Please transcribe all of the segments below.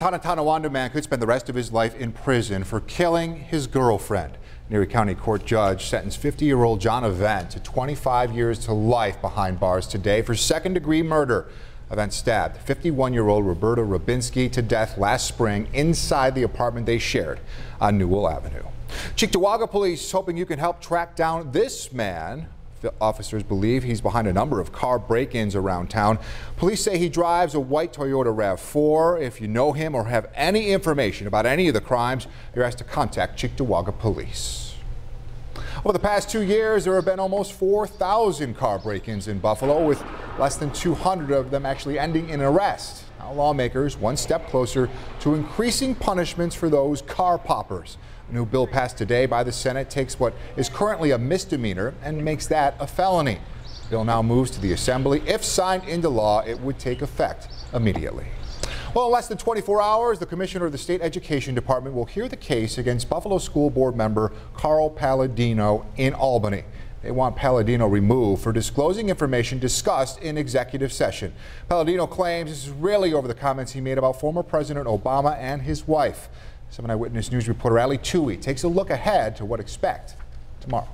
Tonawanda man could spend the rest of his life in prison for killing his girlfriend. Erie County Court judge sentenced 50-year-old John Event to 25 years to life behind bars today for second-degree murder. Event stabbed 51-year-old Roberta Rabinski to death last spring inside the apartment they shared on Newell Avenue. Tonawanda police hoping you can help track down this man. The officers believe he's behind a number of car break-ins around town. Police say he drives a white Toyota RAV4. If you know him or have any information about any of the crimes, you're asked to contact Tonawanda police. Over the past 2 years, there have been almost 4,000 car break-ins in Buffalo, with less than 200 of them actually ending in arrest. Now lawmakers one step closer to increasing punishments for those car poppers. A new bill passed today by the Senate takes what is currently a misdemeanor and makes that a felony. The bill now moves to the Assembly. If signed into law, it would take effect immediately. Well, in less than 24 hours, the commissioner of the State Education Department will hear the case against Buffalo School Board member Carl Palladino in Albany. They want Palladino removed for disclosing information discussed in executive session. Palladino claims this is really over the comments he made about former President Obama and his wife. 7 Eyewitness News reporter Ali Tui takes a look ahead to what to expect tomorrow.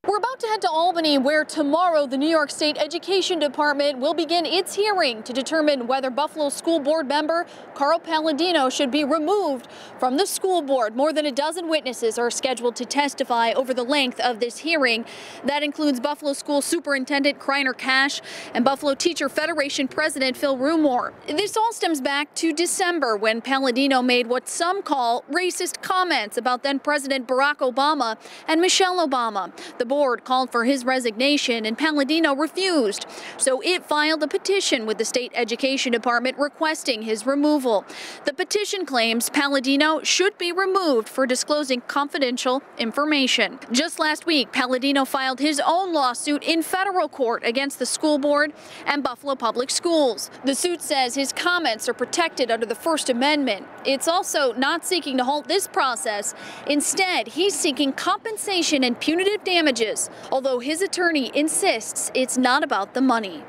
We're about to head to Albany, where tomorrow the New York State Education Department will begin its hearing to determine whether Buffalo School Board member Carl Palladino should be removed from the school board. More than a dozen witnesses are scheduled to testify over the length of this hearing. That includes Buffalo School Superintendent Kreiner Cash and Buffalo Teacher Federation President Phil Rumore. This all stems back to December, when Palladino made what some call racist comments about then President Barack Obama and Michelle Obama. The board called for his resignation, and Palladino refused. So it filed a petition with the State Education Department requesting his removal. The petition claims Palladino should be removed for disclosing confidential information. Just last week, Palladino filed his own lawsuit in federal court against the school board and Buffalo Public Schools. The suit says his comments are protected under the First Amendment. It's also not seeking to halt this process. Instead, he's seeking compensation and punitive damages, although his attorney insists it's not about the money.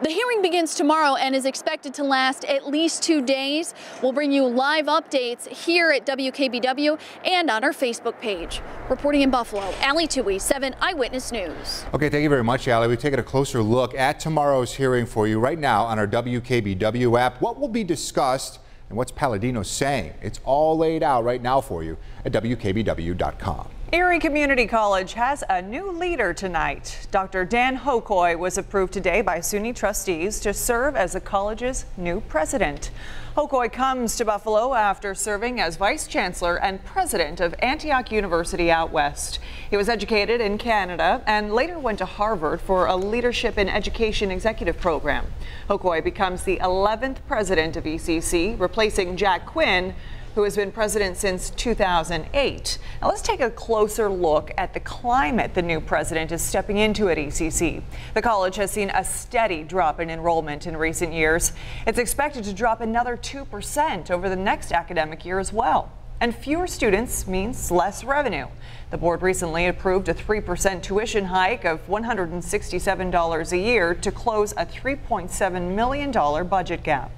The hearing begins tomorrow and is expected to last at least 2 days. We'll bring you live updates here at WKBW and on our Facebook page. Reporting in Buffalo, Ali Tui, 7 Eyewitness News. Okay, thank you very much, Ali. We're taking a closer look at tomorrow's hearing for you right now on our WKBW app. What will be discussed and what's Palladino saying? It's all laid out right now for you at WKBW.com. Erie Community College has a new leader tonight. Dr. Dan Hokoy was approved today by SUNY trustees to serve as the college's new president. Hokoy comes to Buffalo after serving as vice chancellor and president of Antioch University out west. He was educated in Canada and later went to Harvard for a leadership in education executive program. Hokoy becomes the 11th president of ECC, replacing Jack Quinn, who has been president since 2008. Now let's take a closer look at the climate the new president is stepping into at ECC. The college has seen a steady drop in enrollment in recent years. It's expected to drop another 2% over the next academic year as well. And fewer students means less revenue. The board recently approved a 3% tuition hike of $167 a year to close a $3.7 million budget gap.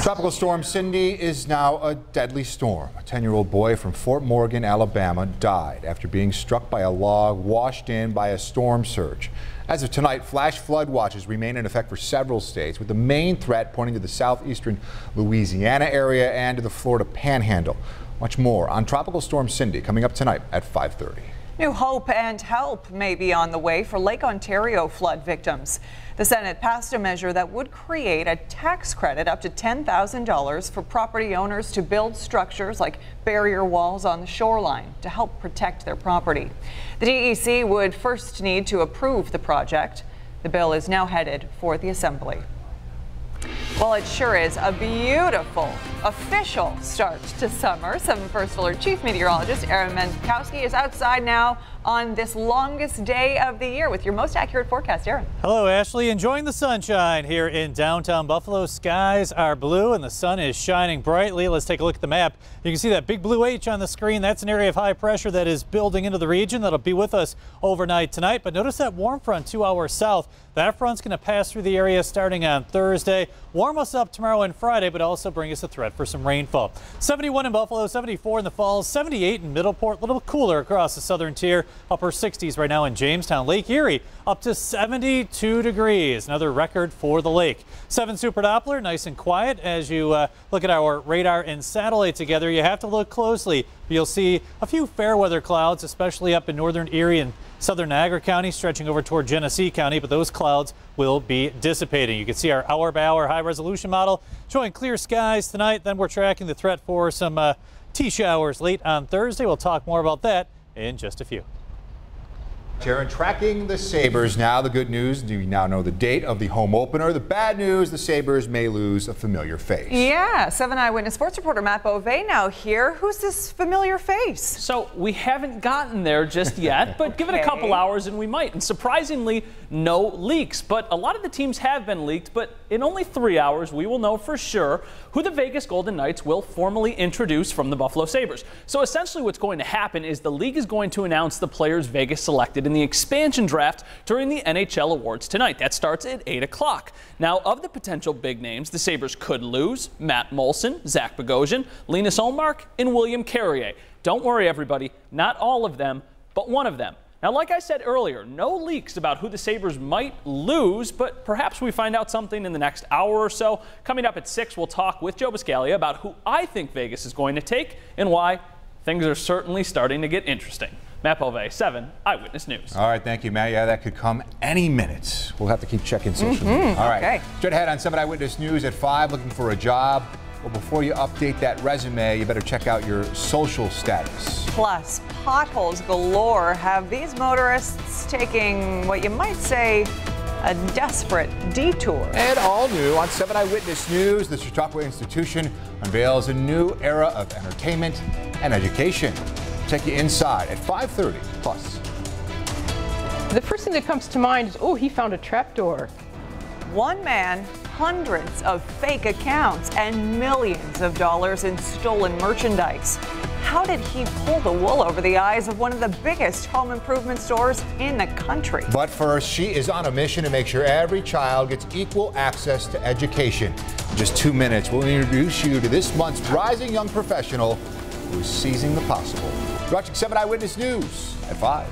Tropical storm Cindy is now a deadly storm. A 10-year-old boy from Fort Morgan, Alabama, died after being struck by a log washed in by a storm surge. As of tonight, flash flood watches remain in effect for several states, with the main threat pointing to the southeastern Louisiana area and to the Florida Panhandle. Much more on Tropical Storm Cindy coming up tonight at 5:30. New hope and help may be on the way for Lake Ontario flood victims. The Senate passed a measure that would create a tax credit up to $10,000 for property owners to build structures like barrier walls on the shoreline to help protect their property. The DEC would first need to approve the project. The bill is now headed for the Assembly. Well, it sure is a beautiful official start to summer. 7 First Alert Chief Meteorologist Aaron Menkowski is outside now on this longest day of the year with your most accurate forecast, Aaron. Hello, Ashley. Enjoying the sunshine here in downtown Buffalo. Skies are blue and the sun is shining brightly. Let's take a look at the map. You can see that big blue H on the screen. That's an area of high pressure that is building into the region. That'll be with us overnight tonight. But notice that warm front 2 hours south. That front's going to pass through the area starting on Thursday. Warm us up tomorrow and Friday, but also bring us a threat for some rainfall. 71 in Buffalo, 74 in the Falls, 78 in Middleport. A little cooler across the southern tier. Upper 60s right now in Jamestown. Lake Erie up to 72 degrees. Another record for the lake. 7 Super Doppler, nice and quiet. As you look at our radar and satellite together, you have to look closely. You'll see a few fair weather clouds, especially up in northern Erie and southern Niagara County, stretching over toward Genesee County, but those clouds will be dissipating. You can see our hour-by-hour high-resolution model showing clear skies tonight. Then we're tracking the threat for some T-showers late on Thursday. We'll talk more about that in just a few. Sharon, tracking the Sabres now. The good news, do we now know the date of the home opener? The bad news, the Sabres may lose a familiar face. Yeah, 7 Eyewitness Sports reporter Matt Beauvais now here. Who's this familiar face? So we haven't gotten there just yet, but give it a couple hours and we might. And surprisingly, no leaks. But a lot of the teams have been leaked, but in only 3 hours, we will know for sure who the Vegas Golden Knights will formally introduce from the Buffalo Sabres. So essentially what's going to happen is the league is going to announce the players Vegas selected in the expansion draft during the NHL awards tonight. That starts at 8 o'clock. Now, of the potential big names the Sabres could lose, Matt Moulson, Zach Bogosian, Linus Ullmark, and William Carrier. Don't worry, everybody. Not all of them, but one of them. Now, like I said earlier, no leaks about who the Sabres might lose, but perhaps we find out something in the next hour or so. Coming up at 6, we'll talk with Joe Buscaglia about who I think Vegas is going to take and why things are certainly starting to get interesting. Matt Beauvais, 7 Eyewitness News. All right, thank you, Matt. Yeah, that could come any minute. We'll have to keep checking social media. All right, okay. Straight ahead on 7 Eyewitness News at 5, looking for a job. Well, before you update that resume, you better check out your social status. Plus, potholes galore have these motorists taking what you might say a desperate detour. And all new on 7 Eyewitness News, the Chautauqua Institution unveils a new era of entertainment and education. Take you inside at 5:30 plus. The first thing that comes to mind is, oh, he found a trapdoor. One man, hundreds of fake accounts, and millions of dollars in stolen merchandise. How did he pull the wool over the eyes of one of the biggest home improvement stores in the country? But first, she is on a mission to make sure every child gets equal access to education. In just 2 minutes, we'll introduce you to this month's rising young professional who is seizing the possible. You're watching 7 Eyewitness News at 5.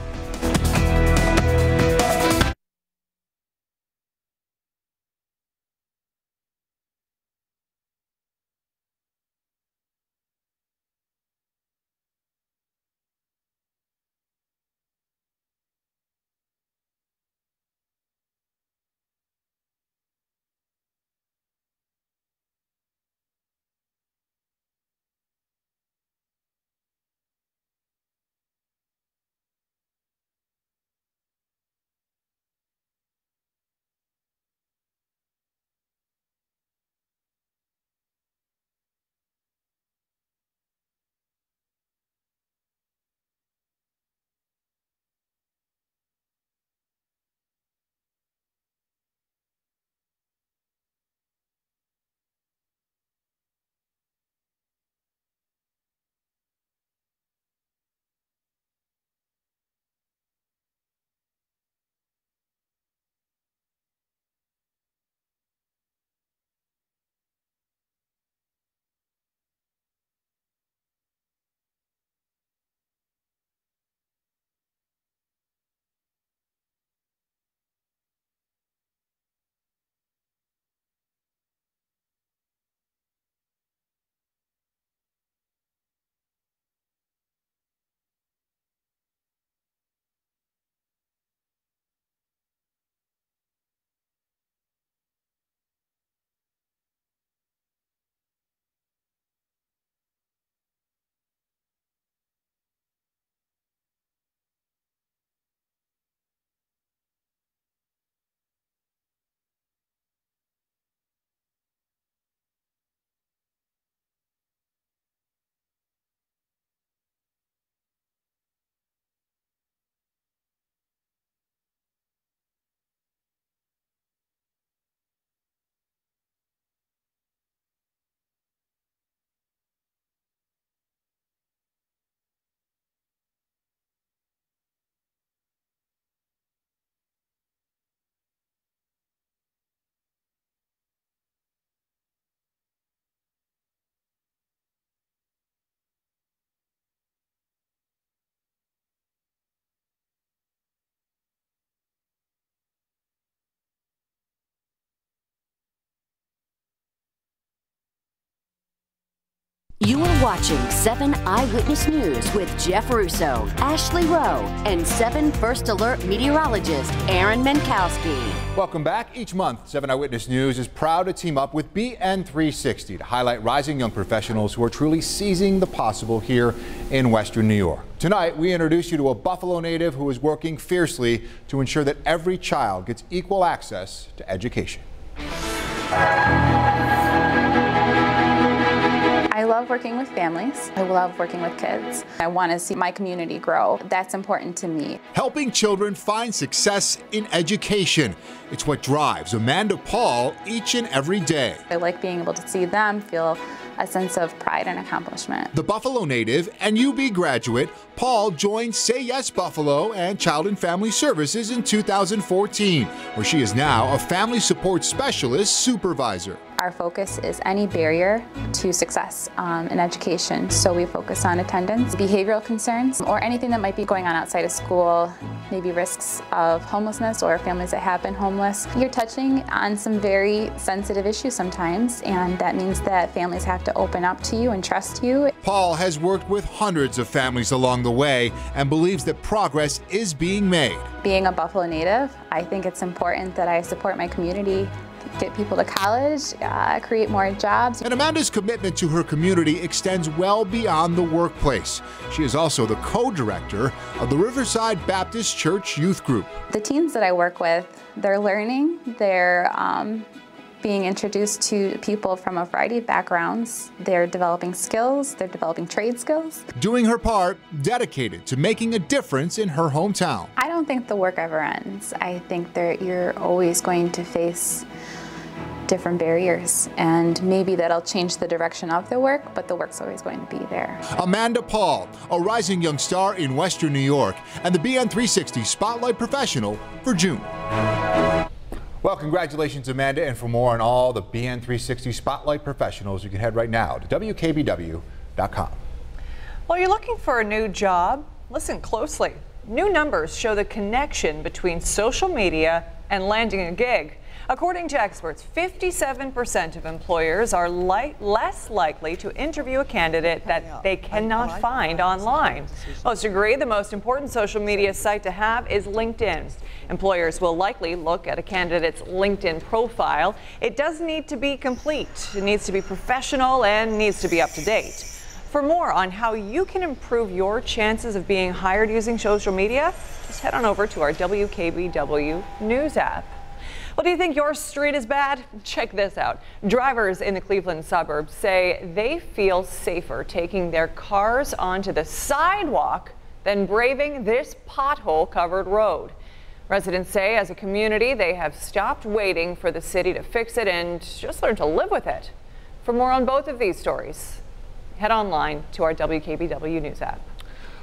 You are watching 7 Eyewitness News with Jeff Russo, Ashley Rowe, and 7 First Alert meteorologist Aaron Menkowski. Welcome back. Each month, 7 Eyewitness News is proud to team up with BN360 to highlight rising young professionals who are truly seizing the possible here in Western New York. Tonight, we introduce you to a Buffalo native who is working fiercely to ensure that every child gets equal access to education. I love working with families. I love working with kids. I want to see my community grow. That's important to me. Helping children find success in education. It's what drives Amanda Paul each and every day. I like being able to see them feel a sense of pride and accomplishment. The Buffalo native and UB graduate, Paul joined Say Yes Buffalo and Child and Family Services in 2014, where she is now a family support specialist supervisor. Our focus is any barrier to success in education. So we focus on attendance, behavioral concerns, or anything that might be going on outside of school, maybe risks of homelessness or families that have been homeless. You're touching on some very sensitive issues sometimes, and that means that families have to open up to you and trust you. Paul has worked with hundreds of families along the way and believes that progress is being made. Being a Buffalo native, I think it's important that I support my community, get people to college, create more jobs. And Amanda's commitment to her community extends well beyond the workplace. She is also the co-director of the Riverside Baptist Church Youth Group. The teens that I work with, they're learning, they're being introduced to people from a variety of backgrounds. They're developing skills, they're developing trade skills. Doing her part, dedicated to making a difference in her hometown. I don't think the work ever ends. I think that you're always going to face different barriers, and maybe that'll change the direction of the work, but the work's always going to be there. Amanda Paul, a rising young star in Western New York, and the BN360 Spotlight Professional for June. Well, congratulations, Amanda, and for more on all the BN360 Spotlight Professionals, you can head right now to WKBW.com. Well, you're looking for a new job? Listen closely. New numbers show the connection between social media and landing a gig. According to experts, 57% of employers are less likely to interview a candidate that they cannot find online. Most agree the most important social media site to have is LinkedIn. Employers will likely look at a candidate's LinkedIn profile. It does need to be complete. It needs to be professional and needs to be up to date. For more on how you can improve your chances of being hired using social media, just head on over to our WKBW News app. Well, do you think your street is bad? Check this out. Drivers in the Cleveland suburbs say they feel safer taking their cars onto the sidewalk than braving this pothole-covered road. Residents say as a community they have stopped waiting for the city to fix it and just learn to live with it. For more on both of these stories, head online to our WKBW News app.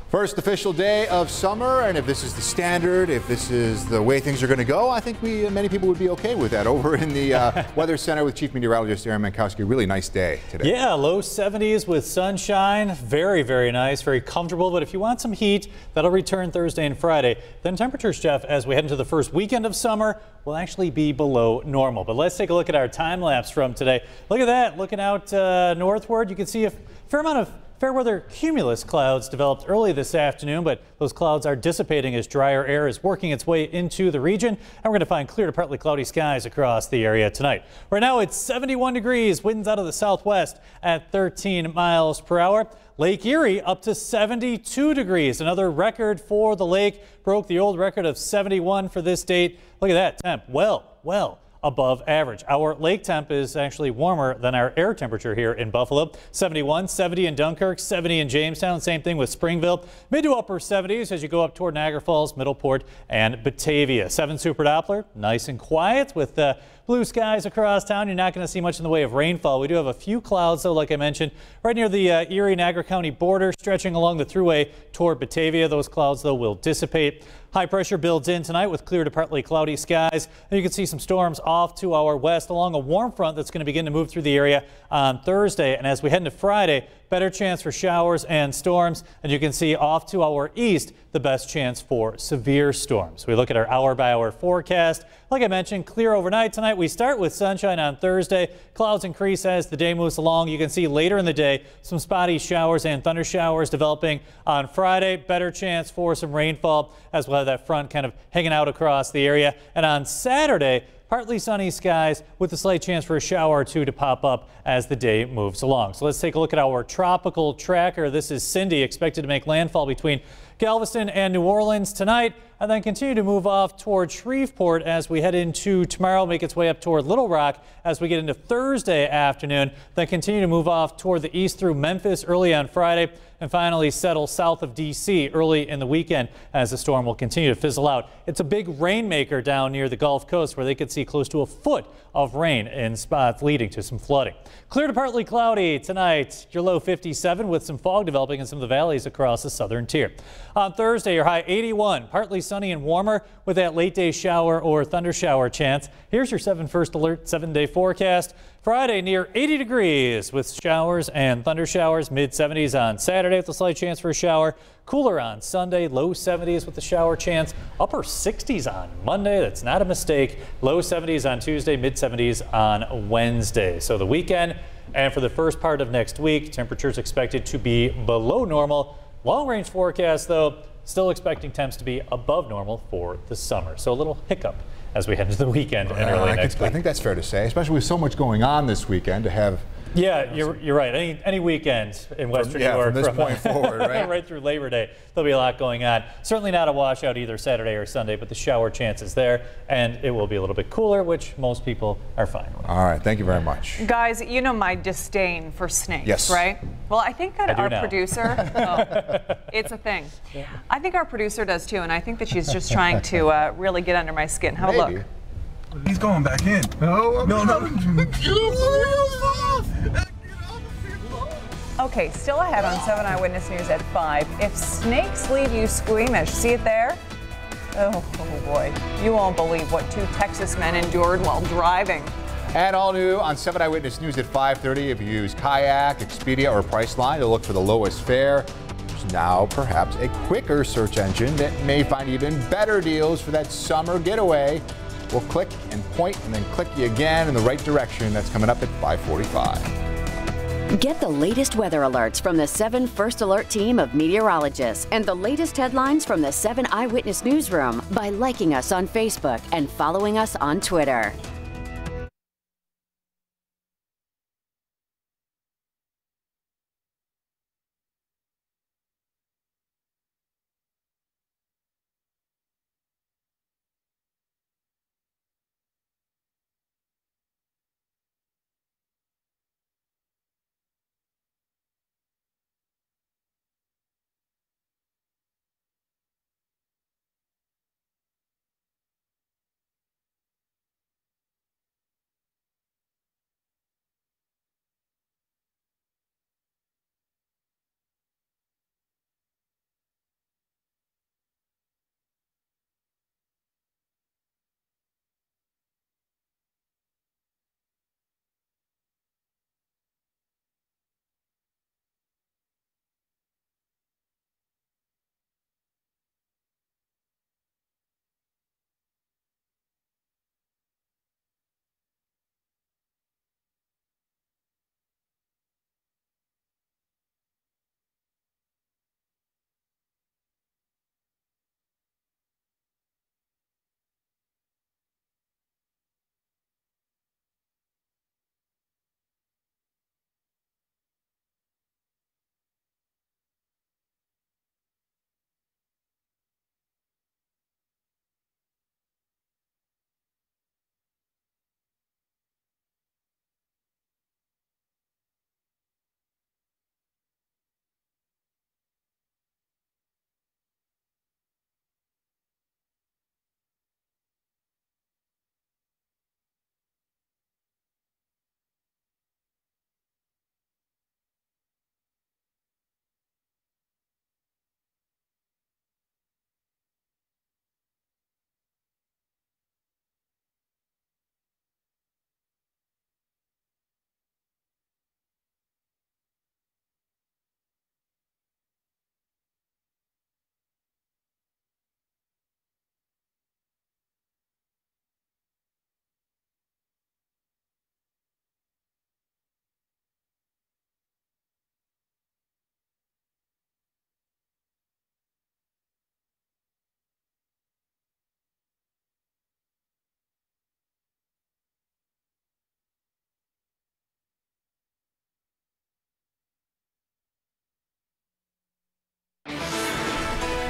First official day of summer, and if this is the standard, if this is the way things are going to go, I think many people would be okay with that. Over in the Weather Center with Chief Meteorologist Aaron Menkowski, really nice day today. Yeah, low 70s with sunshine. Very, very nice, very comfortable. But if you want some heat, that'll return Thursday and Friday. Then temperatures, Jeff, as we head into the first weekend of summer, will actually be below normal. But let's take a look at our time lapse from today. Look at that. Looking out northward, you can see a fair amount of fair weather cumulus clouds developed early this afternoon, but those clouds are dissipating as drier air is working its way into the region, and we're going to find clear to partly cloudy skies across the area tonight. Right now it's 71 degrees, winds out of the southwest at 13 miles per hour. Lake Erie up to 72 degrees. Another record for the lake, broke the old record of 71 for this date. Look at that temp, well above average. Our lake temp is actually warmer than our air temperature here in Buffalo. 71, 70 in Dunkirk, 70 in Jamestown. Same thing with Springville. Mid to upper 70s as you go up toward Niagara Falls, Middleport, and Batavia. 7 Super Doppler, nice and quiet with blue skies across town. You're not going to see much in the way of rainfall. We do have a few clouds, though, like I mentioned, right near the Erie-Niagara County border, stretching along the thruway toward Batavia. Those clouds, though, will dissipate. High pressure builds in tonight with clear to partly cloudy skies. And you can see some storms off to our west along a warm front that's going to begin to move through the area on Thursday. And as we head into Friday, better chance for showers and storms. And you can see off to our east, the best chance for severe storms. We look at our hour-by-hour forecast. Like I mentioned, clear overnight tonight. We start with sunshine on Thursday. Clouds increase as the day moves along. You can see later in the day some spotty showers and thunder showers developing on Friday. Better chance for some rainfall as we'll have that front kind of hanging out across the area. And on Saturday, partly sunny skies with a slight chance for a shower or two to pop up as the day moves along. So let's take a look at our tropical tracker. This is Cindy, expected to make landfall between Galveston and New Orleans tonight, and then continue to move off toward Shreveport as we head into tomorrow, make its way up toward Little Rock as we get into Thursday afternoon, then continue to move off toward the east through Memphis early on Friday, and finally settle south of D.C. early in the weekend as the storm will continue to fizzle out. It's a big rainmaker down near the Gulf Coast where they could see close to a foot of rain in spots leading to some flooding. Clear to partly cloudy tonight. Your low 57 with some fog developing in some of the valleys across the southern tier. On Thursday, your high 81, partly sunny and warmer with that late day shower or thunder shower chance. Here's your 7 First Alert 7-day forecast. Friday near 80 degrees with showers and thunder showers, mid 70s on Saturday with a slight chance for a shower. Cooler on Sunday, low 70s with the shower chance. Upper 60s on Monday. That's not a mistake. Low 70s on Tuesday, mid 70s on Wednesday. So the weekend and for the first part of next week, temperatures expected to be below normal. Long range forecast, though, still expecting temps to be above normal for the summer. So a little hiccup as we head into the weekend and early next week. I think that's fair to say, especially with so much going on this weekend to have. Yeah, you're right. Any weekend in Western New York from this point forward, right? right through Labor Day, there'll be a lot going on. Certainly not a washout either Saturday or Sunday, but the shower chance is there, and it will be a little bit cooler, which most people are fine with. All right, thank you very much. Guys, you know my disdain for snakes, yes. right? Well, I think that our producer, it's a thing. Yeah. I think our producer does too, and I think that she's just trying to really get under my skin. Have a look. He's going back in. No. Okay, still ahead on 7 Eyewitness News at 5. If snakes leave you squeamish, see it there? Oh boy, you won't believe what 2 Texas men endured while driving. And all new on 7 Eyewitness News at 5:30. If you use Kayak, Expedia, or Priceline to look for the lowest fare, there's now perhaps a quicker search engine that may find even better deals for that summer getaway. We'll click and point and then click you again in the right direction. That's coming up at 5:45. Get the latest weather alerts from the 7 First Alert team of meteorologists and the latest headlines from the 7 Eyewitness Newsroom by liking us on Facebook and following us on Twitter.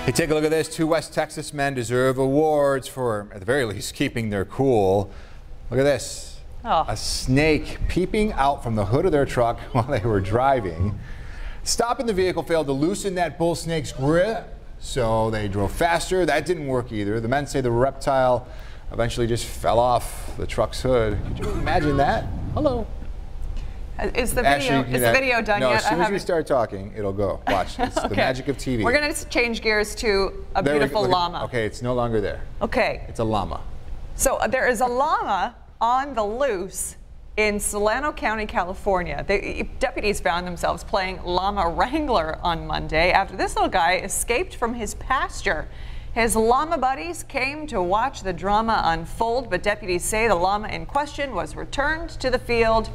Hey, take a look at this. Two West Texas men deserve awards for, at the very least, keeping their cool. Look at this. Oh. A snake peeping out from the hood of their truck while they were driving. Stopping the vehicle failed to loosen that bull snake's grip, so they drove faster. That didn't work either. The men say the reptile eventually just fell off the truck's hood. Could you imagine that? Hello. Is the video done no, yet? As soon as we start talking, it'll go. Watch. It's Okay. the magic of TV. We're going to change gears to a beautiful llama. Okay, it's no longer there. Okay. It's a llama. So there is a llama on the loose in Solano County, California. Deputies found themselves playing llama wrangler on Monday after this little guy escaped from his pasture. His llama buddies came to watch the drama unfold, but deputies say the llama in question was returned to the field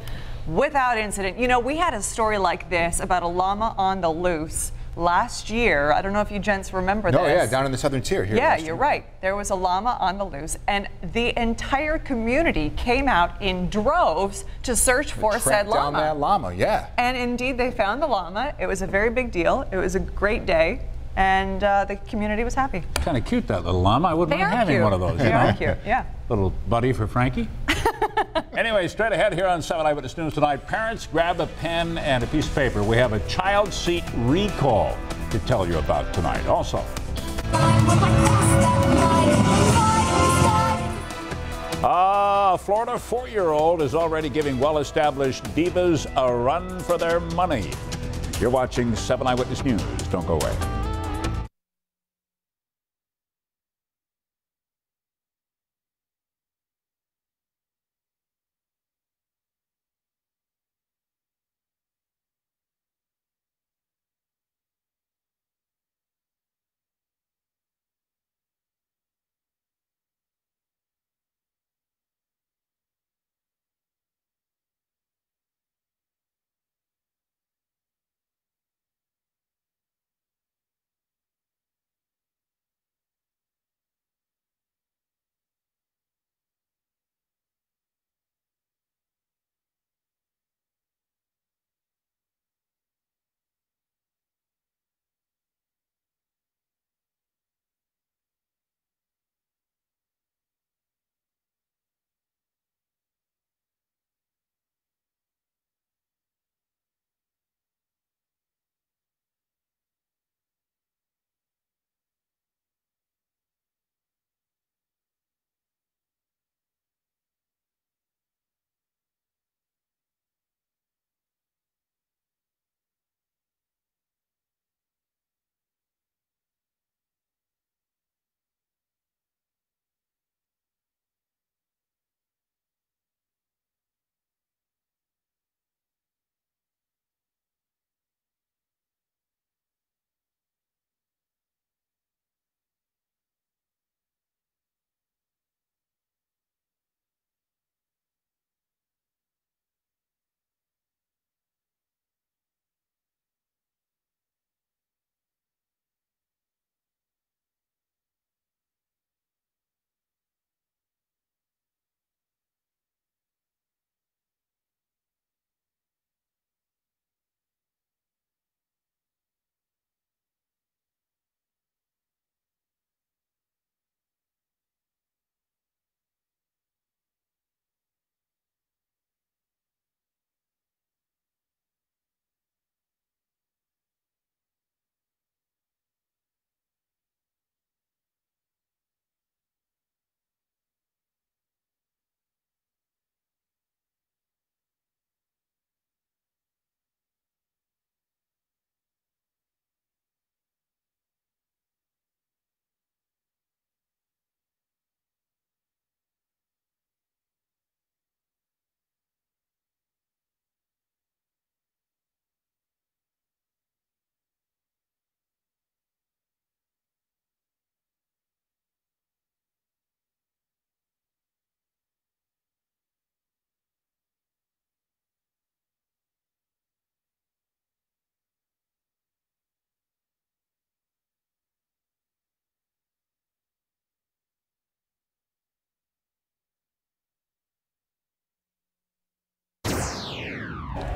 without incident. You know, we had a story like this about a llama on the loose last year. I don't know if you gents remember this. Oh, yeah, down in the southern tier here. Yeah, you're right. There was a llama on the loose, and the entire community came out in droves to search for said llama. Track down that llama, yeah. And indeed, they found the llama. It was a very big deal. It was a great day, and the community was happy. Kind of cute, that little llama. I wouldn't mind having one of those. They are cute, yeah. Little buddy for Frankie. Anyway, straight ahead here on 7 Eyewitness News tonight, parents grab a pen and a piece of paper. We have a child seat recall to tell you about tonight. Also, a Florida 4-year-old is already giving well-established divas a run for their money. You're watching 7 Eyewitness News. Don't go away.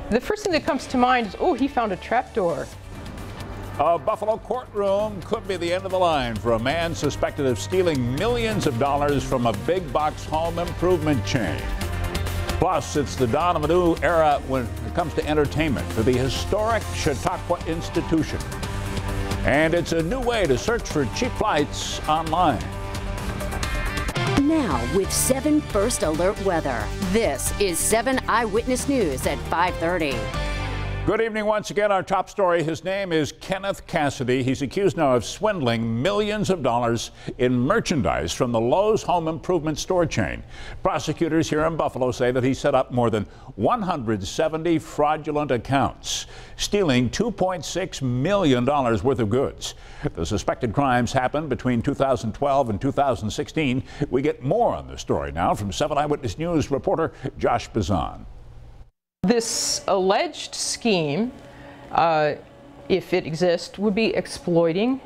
The first thing that comes to mind is, oh, he found a trapdoor. A Buffalo courtroom could be the end of the line for a man suspected of stealing millions of dollars from a big box home improvement chain. Plus, it's the dawn of a new era when it comes to entertainment for the historic Chautauqua Institution. And it's a new way to search for cheap flights online. Now with 7 First Alert weather. This is 7 Eyewitness News at 5:30. Good evening once again. Our top story. His name is Kenneth Cassidy. He's accused now of swindling millions of dollars in merchandise from the Lowe's home improvement store chain. Prosecutors here in Buffalo say that he set up more than 170 fraudulent accounts, stealing $2.6 million worth of goods. The suspected crimes happened between 2012 and 2016. We get more on the story now from 7 Eyewitness News reporter Josh Bazan. This alleged scheme, if it exists, would be exploiting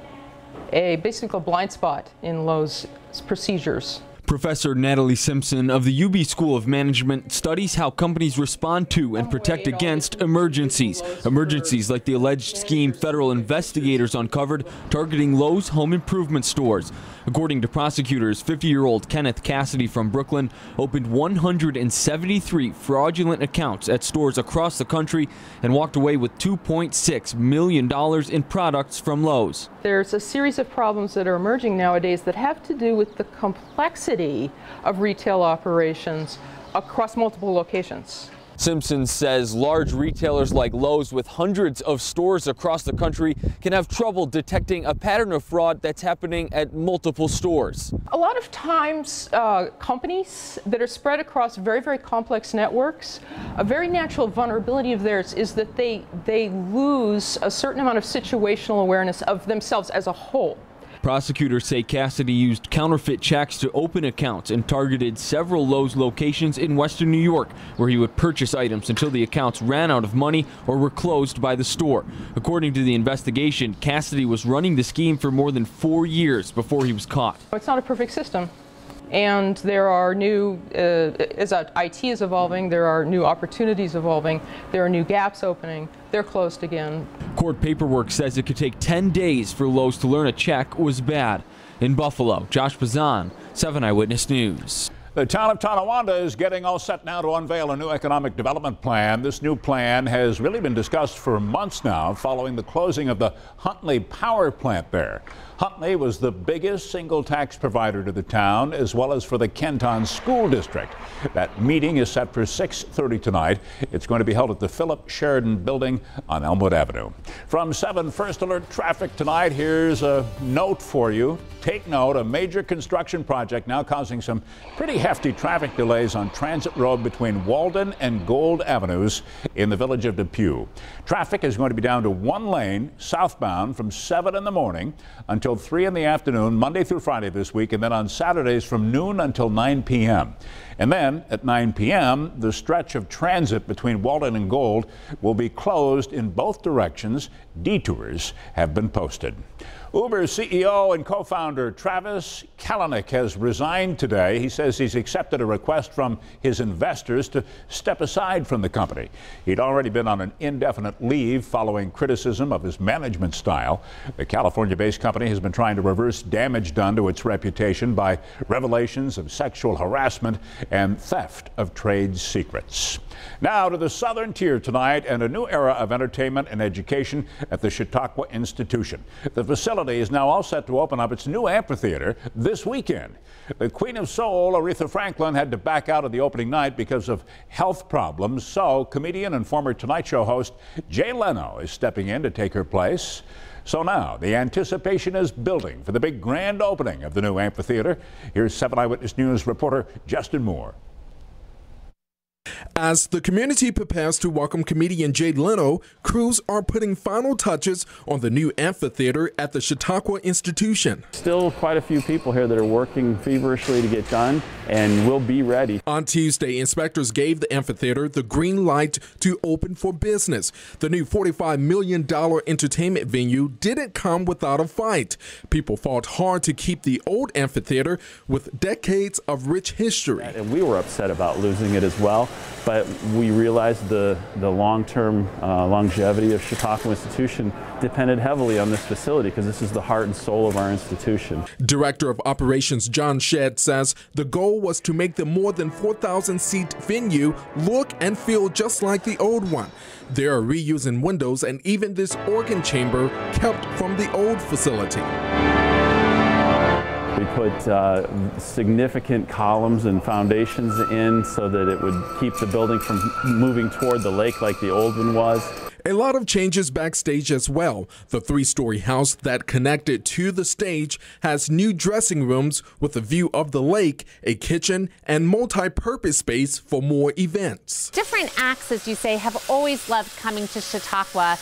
basically a blind spot in Lowe's procedures. Professor Natalie Simpson of the UB School of Management studies how companies respond to and protect against emergencies. Emergencies like the alleged scheme federal investigators uncovered targeting Lowe's home improvement stores. According to prosecutors, 50-year-old Kenneth Cassidy from Brooklyn opened 173 fraudulent accounts at stores across the country and walked away with $2.6 million in products from Lowe's. There's a series of problems that are emerging nowadays that have to do with the complexity of retail operations across multiple locations. Simpson says large retailers like Lowe's with hundreds of stores across the country can have trouble detecting a pattern of fraud that's happening at multiple stores. A lot of times companies that are spread across very, very complex networks, a very natural vulnerability of theirs is that they lose a certain amount of situational awareness of themselves as a whole. Prosecutors say Cassidy used counterfeit checks to open accounts and targeted several Lowe's locations in western New York, where he would purchase items until the accounts ran out of money or were closed by the store. According to the investigation, Cassidy was running the scheme for more than 4 years before he was caught. It's not a perfect system. And there are new, as IT is evolving, there are new opportunities evolving, there are new gaps opening, they're closed again. Court paperwork says it could take 10 days for Lowe's to learn a check was bad. In Buffalo, Josh Bazan, 7 Eyewitness News. The town of Tonawanda is getting all set now to unveil a new economic development plan. This new plan has really been discussed for months now following the closing of the Huntley power plant there. Huntley was the biggest single tax provider to the town, as well as for the Kenton School District. That meeting is set for 6:30 tonight. It's going to be held at the Philip Sheridan Building on Elmwood Avenue. From 7 First Alert Traffic tonight, here's a note for you. Take note, a major construction project now causing some pretty hefty traffic delays on Transit Road between Walden and Gold Avenues in the village of Depew. Traffic is going to be down to 1 lane southbound from 7 in the morning until 3 in the afternoon, Monday through Friday this week, and then on Saturdays from noon until 9 p.m. And then at 9 p.m., the stretch of transit between Walden and Gold will be closed in both directions. Detours have been posted. Uber's CEO and co-founder Travis Kalanick has resigned today. He says he's accepted a request from his investors to step aside from the company. He'd already been on an indefinite leave following criticism of his management style. The California-based company has been trying to reverse damage done to its reputation by revelations of sexual harassment and theft of trade secrets. Now to the southern tier tonight and a new era of entertainment and education at the Chautauqua Institution. The facility is now all set to open up its new amphitheater this weekend. The Queen of Soul, Aretha Franklin, had to back out of the opening night because of health problems, so comedian and former Tonight Show host Jay Leno is stepping in to take her place. So now the anticipation is building for the big grand opening of the new amphitheater. Here's 7 Eyewitness News reporter Justin Moore. As the community prepares to welcome comedian Jay Leno, crews are putting final touches on the new amphitheater at the Chautauqua Institution. Still quite a few people here that are working feverishly to get done. and we'll be ready. On Tuesday, inspectors gave the amphitheater the green light to open for business. The new $45 million entertainment venue didn't come without a fight. People fought hard to keep the old amphitheater with decades of rich history. And we were upset about losing it as well, but we realized the long-term longevity of Chautauqua Institution depended heavily on this facility because this is the heart and soul of our institution. Director of Operations John Shedd says the goal was to make the more than 4,000-seat venue look and feel just like the old one. They are reusing windows and even this organ chamber kept from the old facility. We put significant columns and foundations in so that it would keep the building from moving toward the lake like the old one was. A lot of changes backstage as well. The three-story house that connected to the stage has new dressing rooms with a view of the lake, a kitchen, and multi-purpose space for more events. Different acts, as you say, have always loved coming to Chautauqua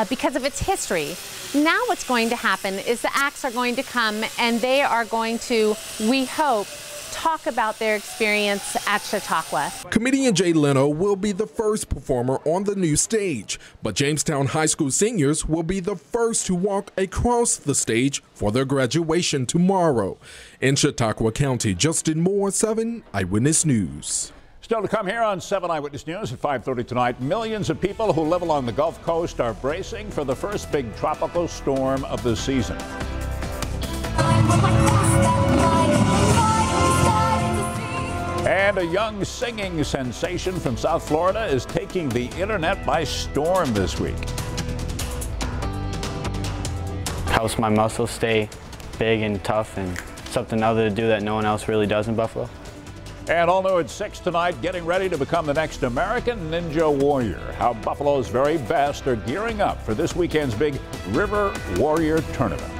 because of its history. Now what's going to happen is the acts are going to come and they are going to, we hope, talk about their experience at Chautauqua. Comedian Jay Leno will be the first performer on the new stage, but Jamestown High School seniors will be the first to walk across the stage for their graduation tomorrow. In Chautauqua County, Justin Moore, 7 Eyewitness News. Still to come here on 7 Eyewitness News at 5:30 tonight. Millions of people who live along the Gulf Coast are bracing for the first big tropical storm of the season. And a young singing sensation from South Florida is taking the internet by storm this week. Helps my muscles stay big and tough, and something other to do that no one else really does in Buffalo. And all new at 6 tonight, getting ready to become the next American Ninja Warrior. How Buffalo's very best are gearing up for this weekend's big River Warrior Tournament.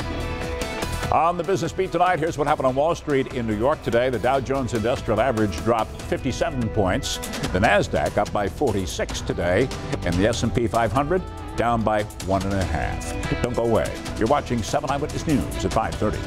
On the business beat tonight, here's what happened on Wall Street in New York today. The Dow Jones Industrial Average dropped 57 points. The Nasdaq up by 46 today, and the S&P 500 down by 1.5. Don't go away. You're watching 7 Eyewitness News at 5:30.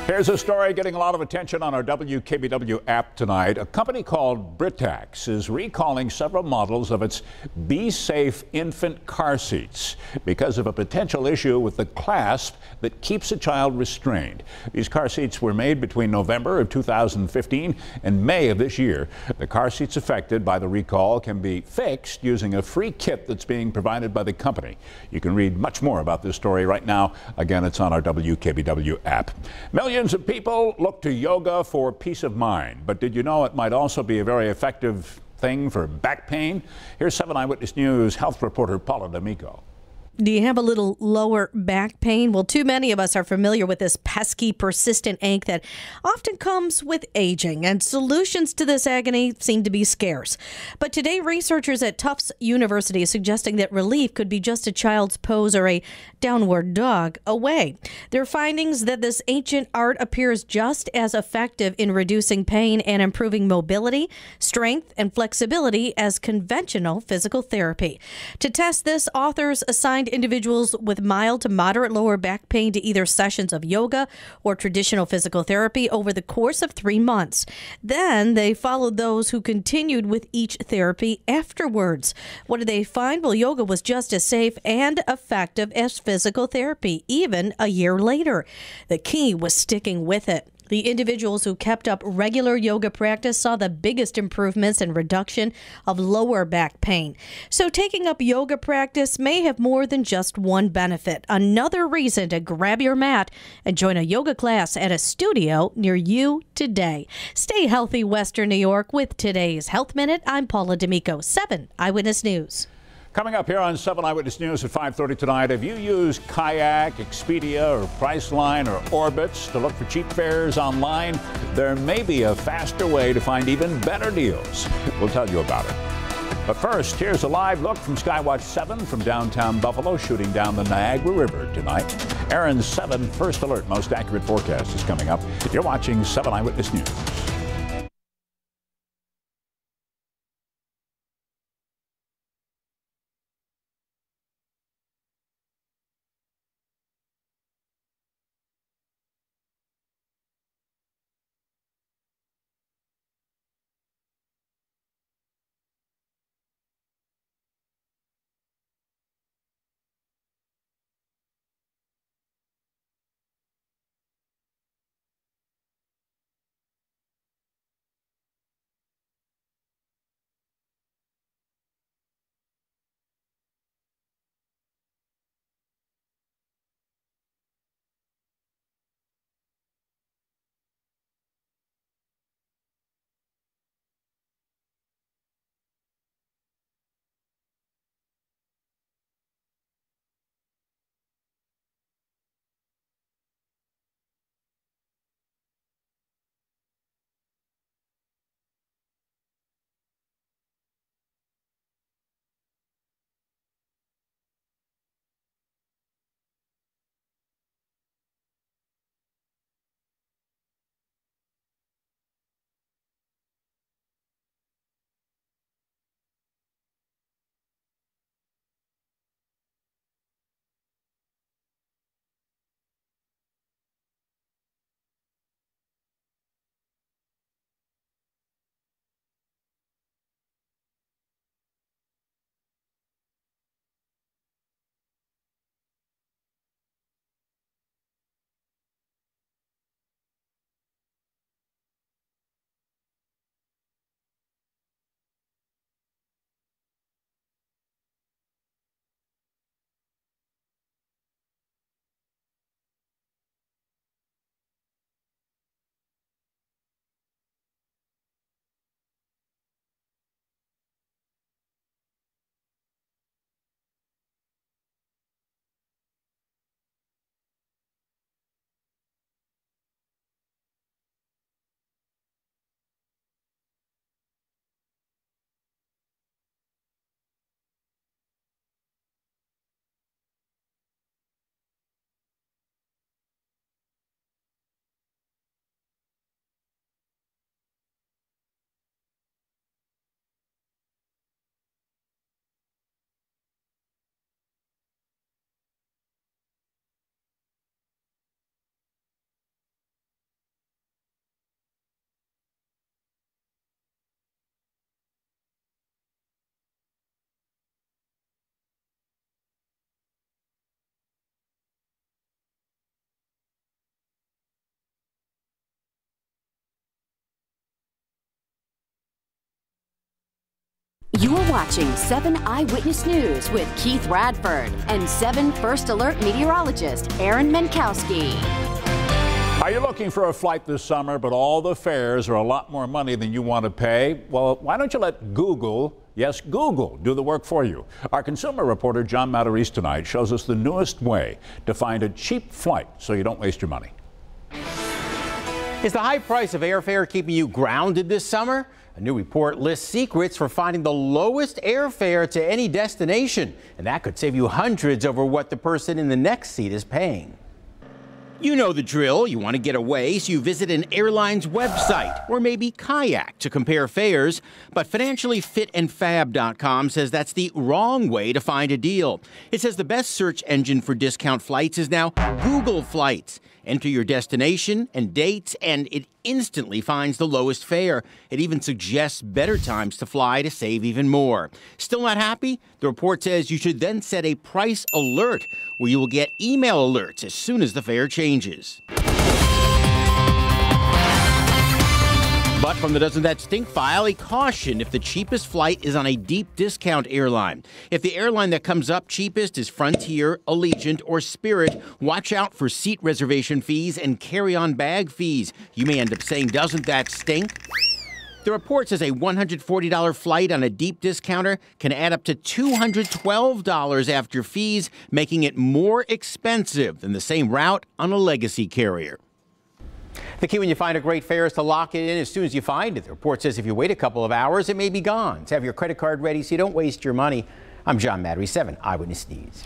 Here's a story getting a lot of attention on our WKBW app tonight. A company called Britax is recalling several models of its Be Safe infant car seats because of a potential issue with the clasp that keeps a child restrained. These car seats were made between November of 2015 and May of this year. The car seats affected by the recall can be fixed using a free kit that's being provided by the company. You can read much more about this story right now. Again, it's on our WKBW app. Millions of people look to yoga for peace of mind, but did you know it might also be a very effective thing for back pain? Here's 7 Eyewitness News health reporter Paula D'Amico. Do you have a little lower back pain? Well, too many of us are familiar with this pesky, persistent ache that often comes with aging, and solutions to this agony seem to be scarce. But today, researchers at Tufts University are suggesting that relief could be just a child's pose or a downward dog away. Their findings that this ancient art appears just as effective in reducing pain and improving mobility, strength, and flexibility as conventional physical therapy. To test this, authors assigned individuals with mild to moderate lower back pain to either sessions of yoga or traditional physical therapy over the course of 3 months. Then they followed those who continued with each therapy afterwards. What did they find? Well, yoga was just as safe and effective as physical therapy, even a year later. The key was sticking with it. The individuals who kept up regular yoga practice saw the biggest improvements in reduction of lower back pain. So taking up yoga practice may have more than just one benefit. Another reason to grab your mat and join a yoga class at a studio near you today. Stay healthy, Western New York, with today's Health Minute. I'm Paula D'Amico, 7 Eyewitness News. Coming up here on 7 Eyewitness News at 5:30 tonight, have you used Kayak, Expedia, or Priceline, or Orbitz to look for cheap fares online? There may be a faster way to find even better deals. We'll tell you about it. But first, here's a live look from Skywatch 7 from downtown Buffalo, shooting down the Niagara River tonight. Aaron's 7 First Alert Most Accurate Forecast is coming up. You're watching 7 Eyewitness News. You're watching 7 Eyewitness News with Keith Radford and 7 First Alert meteorologist Aaron Menkowski. Are you looking for a flight this summer, but all the fares are a lot more money than you want to pay? Well, why don't you let Google, yes, Google, do the work for you? Our consumer reporter John Matarese tonight shows us the newest way to find a cheap flight so you don't waste your money. Is the high price of airfare keeping you grounded this summer? A new report lists secrets for finding the lowest airfare to any destination, and that could save you hundreds over what the person in the next seat is paying. You know the drill. You want to get away, so you visit an airline's website or maybe Kayak to compare fares. But financiallyfitandfab.com says that's the wrong way to find a deal. It says the best search engine for discount flights is now Google Flights. Enter your destination and dates, and it instantly finds the lowest fare. It even suggests better times to fly to save even more. Still not happy? The report says you should then set a price alert, where you will get email alerts as soon as the fare changes. But from the Doesn't That Stink file, a caution if the cheapest flight is on a deep discount airline. If the airline that comes up cheapest is Frontier, Allegiant, or Spirit, watch out for seat reservation fees and carry-on bag fees. You may end up saying, "Doesn't that stink?" The report says a $140 flight on a deep discounter can add up to $212 after fees, making it more expensive than the same route on a legacy carrier. The key when you find a great fare is to lock it in as soon as you find it. The report says if you wait a couple of hours, it may be gone. So have your credit card ready so you don't waste your money. I'm John Matarese, 7 Eyewitness News.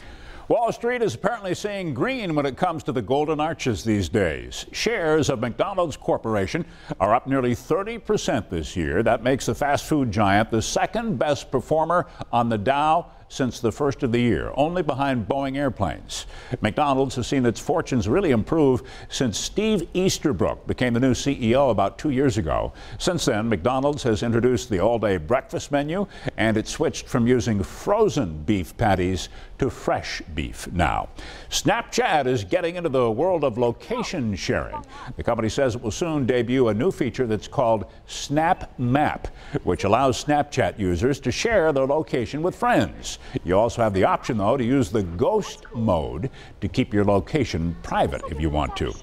Wall Street is apparently seeing green when it comes to the golden arches these days. Shares of McDonald's Corporation are up nearly 30% this year. That makes the fast food giant the second best performer on the Dow since the first of the year, only behind Boeing airplanes. McDonald's has seen its fortunes really improve since Steve Easterbrook became the new CEO about 2 years ago. Since then, McDonald's has introduced the all-day breakfast menu, and it switched from using frozen beef patties to fresh beef now. Snapchat is getting into the world of location sharing. The company says it will soon debut a new feature that's called Snap Map, which allows Snapchat users to share their location with friends. You also have the option, though, to use the ghost mode to keep your location private if you want to.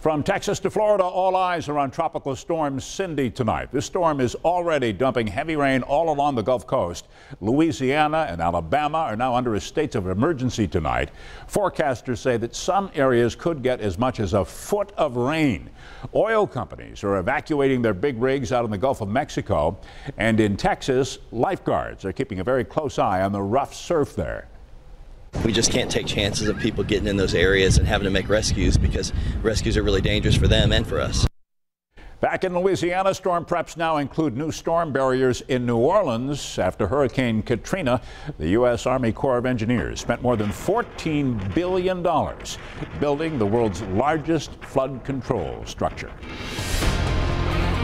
From Texas to Florida, all eyes are on Tropical Storm Cindy tonight. This storm is already dumping heavy rain all along the Gulf Coast. Louisiana and Alabama are now under a state of emergency tonight. Forecasters say that some areas could get as much as a foot of rain. Oil companies are evacuating their big rigs out in the Gulf of Mexico. And in Texas, lifeguards are keeping a very close eye on the rough surf there. We just can't take chances of people getting in those areas and having to make rescues, because rescues are really dangerous for them and for us. Back in Louisiana, storm preps now include new storm barriers in New Orleans after Hurricane Katrina. The U.S. Army Corps of Engineers spent more than $14 billion building the world's largest flood control structure.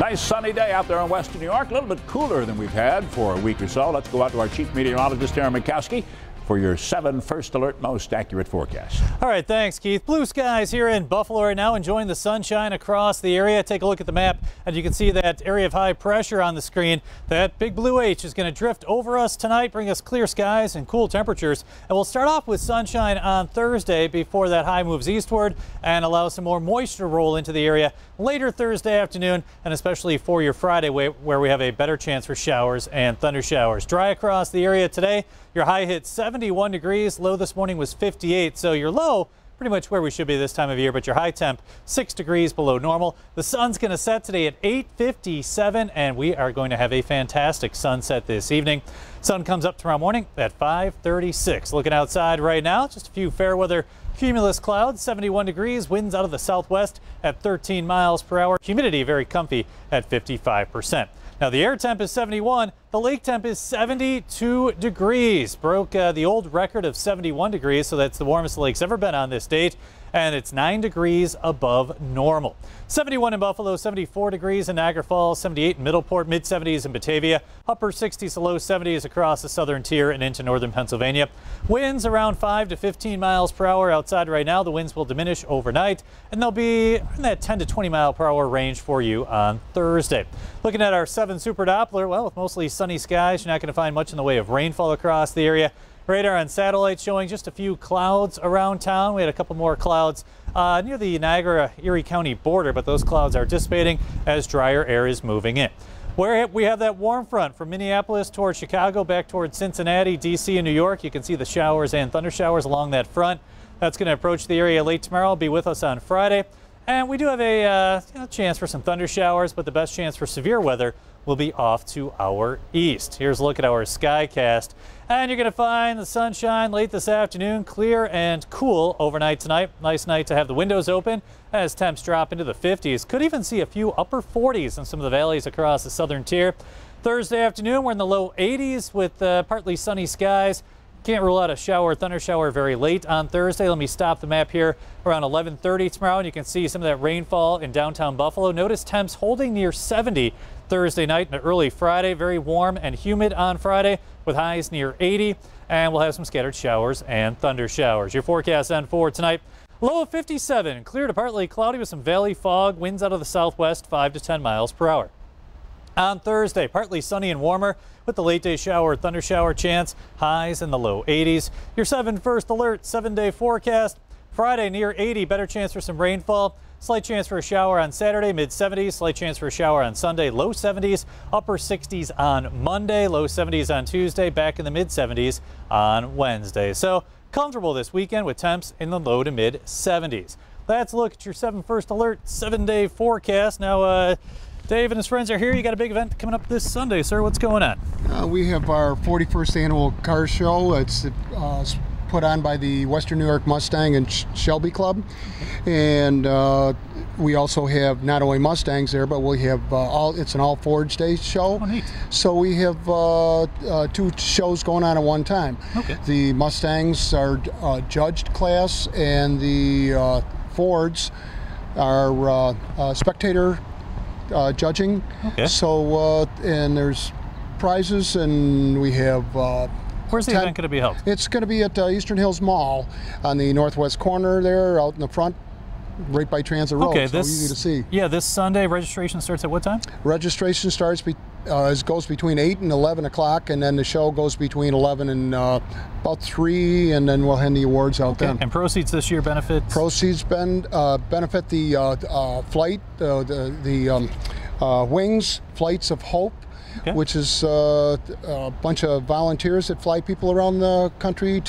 Nice sunny day out there in western New York, a little bit cooler than we've had for a week or so. Let's go out to our chief meteorologist, Aaron Menkowski, for your 7 First Alert most accurate forecast. All right, thanks, Keith. Blue skies here in Buffalo right now, enjoying the sunshine across the area. Take a look at the map, and you can see that area of high pressure on the screen. That big blue H is going to drift over us tonight, bring us clear skies and cool temperatures. And we'll start off with sunshine on Thursday before that high moves eastward and allow some more moisture to roll into the area later Thursday afternoon, and especially for your Friday, where we have a better chance for showers and thunder showers. Dry across the area today. Your high hit 71 degrees, low this morning was 58, so your low pretty much where we should be this time of year, but your high temp 6 degrees below normal. The sun's going to set today at 8:57, and we are going to have a fantastic sunset this evening. Sun comes up tomorrow morning at 5:36. Looking outside right now, just a few fair weather cumulus clouds, 71 degrees, winds out of the southwest at 13 miles per hour. Humidity very comfy at 55%. Now the air temp is 71, the lake temp is 72 degrees. Broke the old record of 71 degrees, so that's the warmest the lake's ever been on this date. and it's 9 degrees above normal. 71 in Buffalo, 74 degrees in Niagara Falls, 78 in Middleport, mid-70s in Batavia, upper 60s to low 70s across the southern tier and into northern Pennsylvania. Winds around 5 to 15 miles per hour outside right now. The winds will diminish overnight, and they'll be in that 10 to 20 mile per hour range for you on Thursday. Looking at our 7 Super Doppler, well, with mostly sunny skies, you're not going to find much in the way of rainfall across the area. Radar on satellite showing just a few clouds around town. We had a couple more clouds near the Niagara-Erie County border, but those clouds are dissipating as drier air is moving in. Where we have that warm front from Minneapolis towards Chicago, back towards Cincinnati, D.C., and New York. You can see the showers and thunder showers along that front. That's going to approach the area late tomorrow. Be with us on Friday. And we do have a chance for some thunder showers, but the best chance for severe weather will be off to our east. Here's a look at our skycast. And you're going to find the sunshine late this afternoon, clear and cool overnight tonight. Nice night to have the windows open as temps drop into the 50s. Could even see a few upper 40s in some of the valleys across the southern tier. Thursday afternoon, we're in the low 80s with partly sunny skies. Can't rule out a shower, thunder shower very late on Thursday. Let me stop the map here around 11:30 tomorrow, and you can see some of that rainfall in downtown Buffalo. Notice temps holding near 70 Thursday night and early Friday. Very warm and humid on Friday with highs near 80, and we'll have some scattered showers and thunder showers. Your forecast then for tonight: low of 57, clear to partly cloudy with some valley fog, winds out of the southwest 5 to 10 miles per hour. On Thursday, partly sunny and warmer with the late day shower, thunder shower chance, highs in the low 80s. Your 7 first alert 7-day forecast: Friday near 80, better chance for some rainfall. Slight chance for a shower on Saturday, mid 70s. Slight chance for a shower on Sunday, low 70s. Upper 60s on Monday, low 70s on Tuesday. Back in the mid 70s on Wednesday. So comfortable this weekend with temps in the low to mid 70s. Let's look at your 7 first alert 7-day forecast. Now, Dave and his friends are here. You got a big event coming up this Sunday, sir. What's going on? We have our 41st annual car show. It's put on by the Western New York Mustang and Shelby Club, and we also have not only Mustangs there, but we have it's an all Ford Day show. Oh, neat. So we have 2 shows going on at one time. Okay. The Mustangs are judged class, and the Fords are spectator judging. Okay. So and there's prizes, and we have where's the event going to be held? It's going to be at Eastern Hills Mall on the northwest corner there, out in the front, right by Transit Road. Okay, so easy to see. Yeah, this Sunday registration starts at what time? Registration starts goes between 8 and 11 o'clock, and then the show goes between 11 and about 3, and then we'll hand the awards out then. And proceeds this year benefit? Proceeds benefit the flight, the Wings Flights of Hope. Okay. Which is a bunch of volunteers that fly people around the country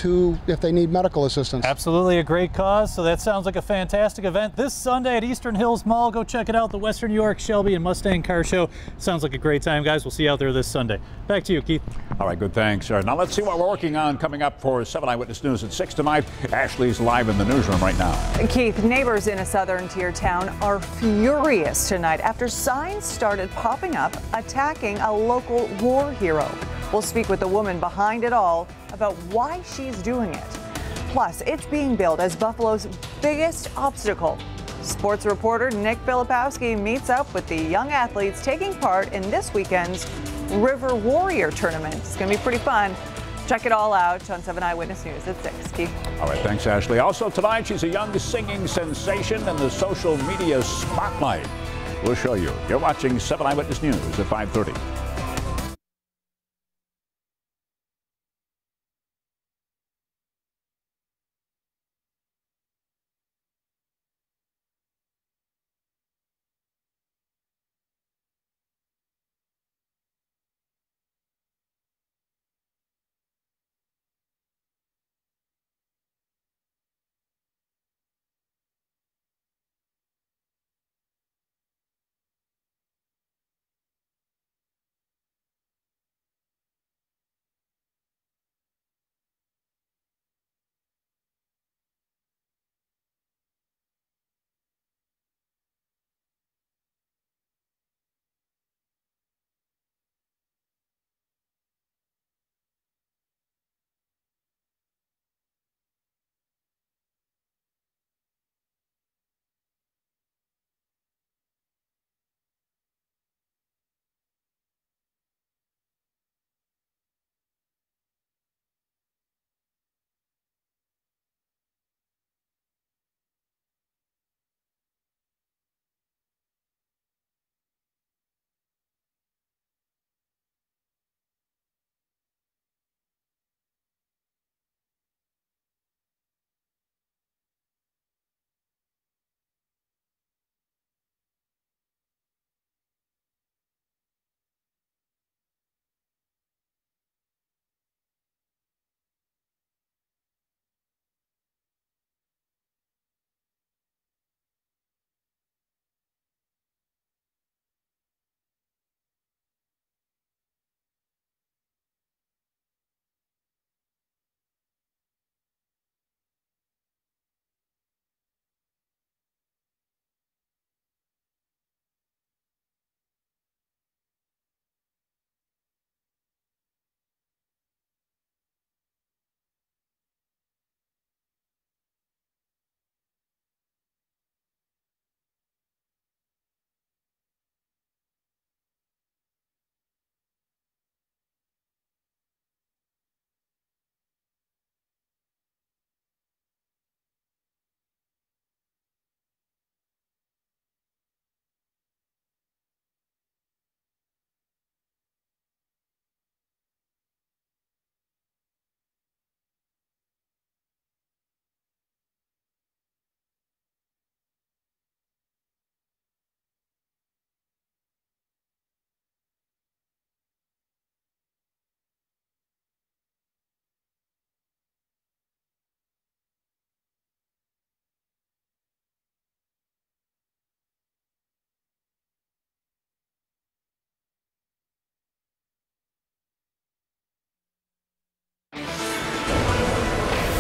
if they need medical assistance. Absolutely a great cause. So that sounds like a fantastic event this Sunday at Eastern Hills Mall. Go check it out. The Western New York Shelby and Mustang Car Show. Sounds like a great time, guys. We'll see you out there this Sunday. Back to you, Keith. All right, good, thanks. Now let's see what we're working on coming up for 7 Eyewitness News at 6 tonight. Ashley's live in the newsroom right now. Keith, neighbors in a southern tier town are furious tonight after signs started popping up attacking a local war hero. We'll speak with the woman behind it all about why she's doing it. Plus, it's being billed as Buffalo's biggest obstacle. Sports reporter Nick Filipowski meets up with the young athletes taking part in this weekend's River Warrior Tournament. It's going to be pretty fun. Check it all out on 7 Eyewitness News at 6. Keith. All right, thanks, Ashley. Also tonight, she's a young singing sensation in the social media spotlight. We'll show you. You're watching 7 Eyewitness News at 5:30.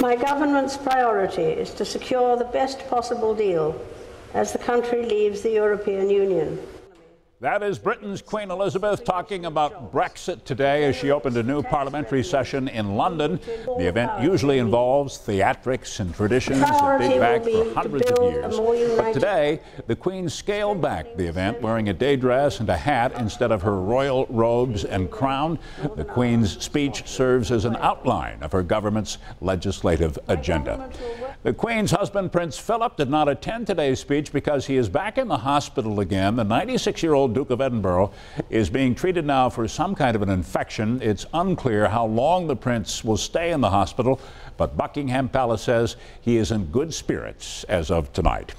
My government's priority is to secure the best possible deal as the country leaves the European Union. That is Britain's Queen Elizabeth talking about Brexit today as she opened a new parliamentary session in London. The event usually involves theatrics and traditions that date back for hundreds of years. But today, the Queen scaled back the event wearing a day dress and a hat instead of her royal robes and crown. The Queen's speech serves as an outline of her government's legislative agenda. The Queen's husband, Prince Philip, did not attend today's speech because he is back in the hospital again. The 96-year-old Duke of Edinburgh is being treated now for some kind of an infection. It's unclear how long the prince will stay in the hospital, but Buckingham Palace says he is in good spirits as of tonight.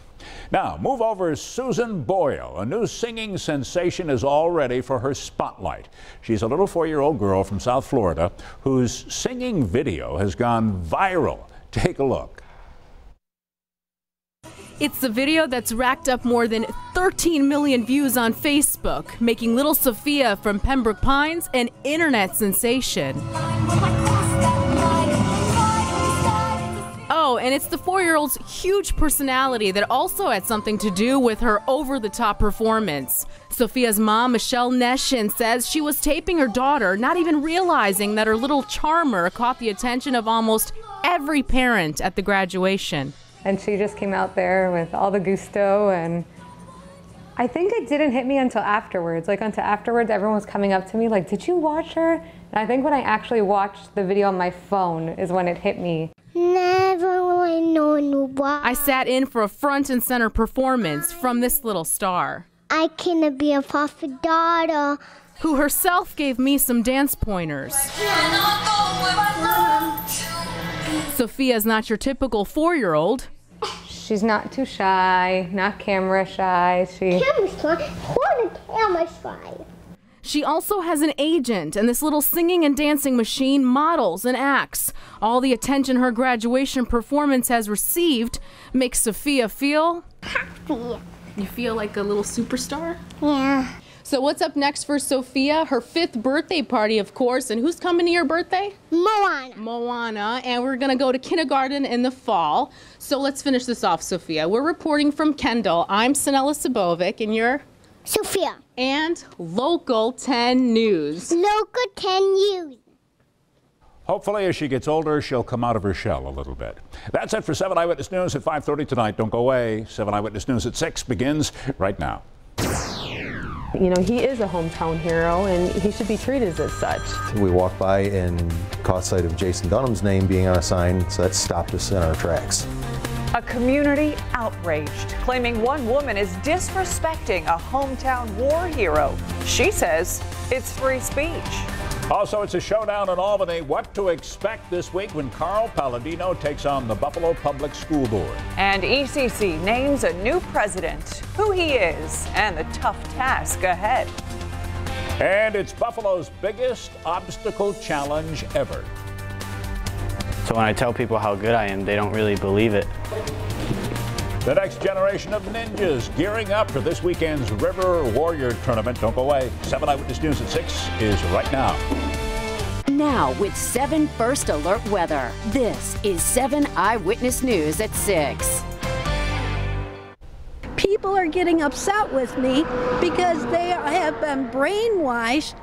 Now, move over Susan Boyle. A new singing sensation is all ready for her spotlight. She's a little 4-year-old girl from South Florida whose singing video has gone viral. Take a look. It's the video that's racked up more than 13 million views on Facebook, making little Sophia from Pembroke Pines an internet sensation. Oh, and it's the 4-year-old's huge personality that also had something to do with her over-the-top performance. Sophia's mom, Michelle Neshin, says she was taping her daughter, not even realizing that her little charmer caught the attention of almost every parent at the graduation. And she just came out there with all the gusto, and I think it didn't hit me until afterwards. Everyone was coming up to me like, did you watch her? And I think when I actually watched the video on my phone is when it hit me. I sat in for a front and center performance from this little star. I can be a perfect daughter. Who herself gave me some dance pointers. Sophia's not your typical 4-year-old. She's not too shy, not camera shy. Camera shy. She also has an agent, and this little singing and dancing machine models and acts. All the attention her graduation performance has received makes Sophia feel happy. You feel like a little superstar? Yeah. So what's up next for Sophia? Her 5th birthday party, of course. And who's coming to your birthday? Moana. And we're going to go to kindergarten in the fall. So let's finish this off, Sophia. We're reporting from Kendall. I'm Sanella Sabovic, and you're? Sophia. And Local 10 News. Local 10 News. Hopefully, as she gets older, she'll come out of her shell a little bit. That's it for 7 Eyewitness News at 5:30 tonight. Don't go away. 7 Eyewitness News at 6 begins right now. You know, he is a hometown hero, and he should be treated as such. We walked by and caught sight of Jason Dunham's name being on a sign, so that stopped us in our tracks. A community outraged, claiming one woman is disrespecting a hometown war hero. She says it's free speech. Also, it's a showdown in Albany. What to expect this week when Carl Palladino takes on the Buffalo Public School Board. And ECC names a new president, who he is, and the tough task ahead. And it's Buffalo's biggest obstacle challenge ever. So when I tell people how good I am, they don't really believe it. The next generation of ninjas gearing up for this weekend's River Warrior Tournament. Don't go away. 7 Eyewitness News at 6 is right now. Now with 7 First Alert weather. This is 7 Eyewitness News at 6. People are getting upset with me because they have been brainwashed.